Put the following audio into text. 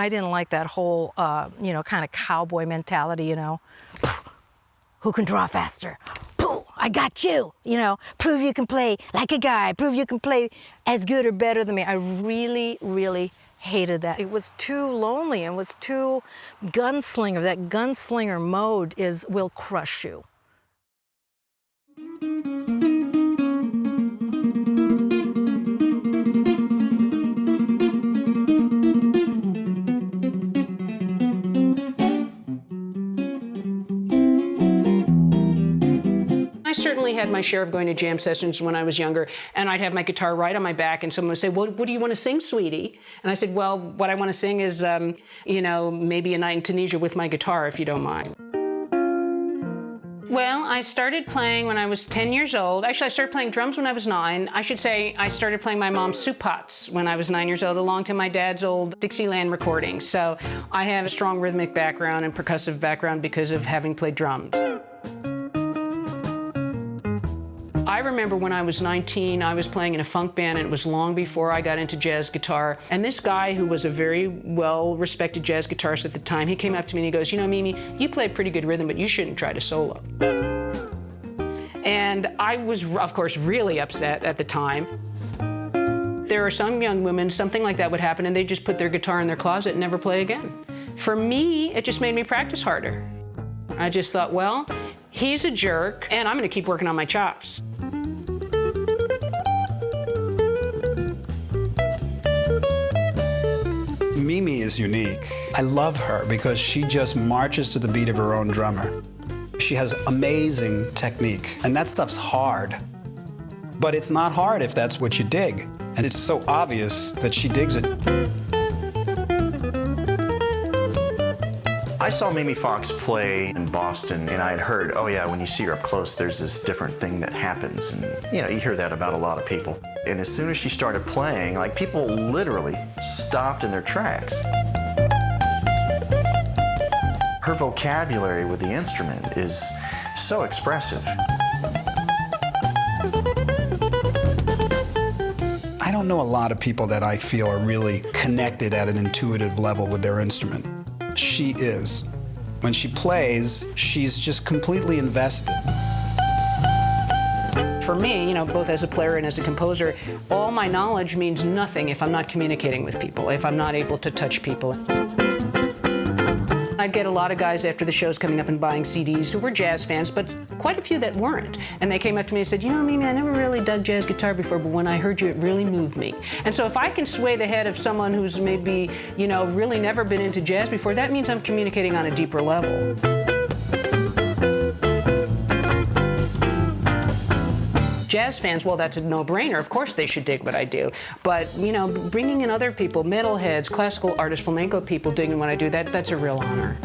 I didn't like that whole, you know, kind of cowboy mentality, you know. Who can draw faster? Pooh, I got you, you know. Prove you can play like a guy. Prove you can play as good or better than me. I really, really hated that. It was too lonely and was too gunslinger. That gunslinger mode will crush you. I certainly had my share of going to jam sessions when I was younger, and I'd have my guitar right on my back, and someone would say, well, what do you want to sing, sweetie? And I said, well, what I want to sing is, you know, maybe A Night in Tunisia with my guitar, if you don't mind. Well, I started playing when I was 10 years old. Actually, I started playing drums when I was 9. I should say I started playing my mom's soup pots when I was 9 years old, along to my dad's old Dixieland recordings. So I have a strong rhythmic background and percussive background because of having played drums. I remember when I was 19, I was playing in a funk band, and it was long before I got into jazz guitar. And this guy, who was a very well-respected jazz guitarist at the time, he came up to me and he goes, you know, Mimi, you play pretty good rhythm, but you shouldn't try to solo. And I was, of course, really upset at the time. There are some young women, something like that would happen, and they just put their guitar in their closet and never play again. For me, it just made me practice harder. I just thought, well, he's a jerk, and I'm going to keep working on my chops. Mimi is unique. I love her because she just marches to the beat of her own drummer. She has amazing technique, and that stuff's hard. But it's not hard if that's what you dig. And it's so obvious that she digs it. I saw Mimi Fox play in Boston, and I had heard, oh yeah, when you see her up close, there's this different thing that happens. And you know, you hear that about a lot of people. And as soon as she started playing, like, people literally stopped in their tracks. Her vocabulary with the instrument is so expressive. I don't know a lot of people that I feel are really connected at an intuitive level with their instrument. She is. When she plays, she's just completely invested. For me, you know, both as a player and as a composer, all my knowledge means nothing if I'm not communicating with people, if I'm not able to touch people. I'd get a lot of guys after the shows coming up and buying CDs who were jazz fans, but quite a few that weren't. And they came up to me and said, you know, Mimi, I never really dug jazz guitar before, but when I heard you, it really moved me. And so if I can sway the head of someone who's maybe, you know, really never been into jazz before, that means I'm communicating on a deeper level. Jazz fans, well, that's a no-brainer. Of course they should dig what I do. But, you know, bringing in other people, metalheads, classical artists, flamenco people digging what I do, that's a real honor.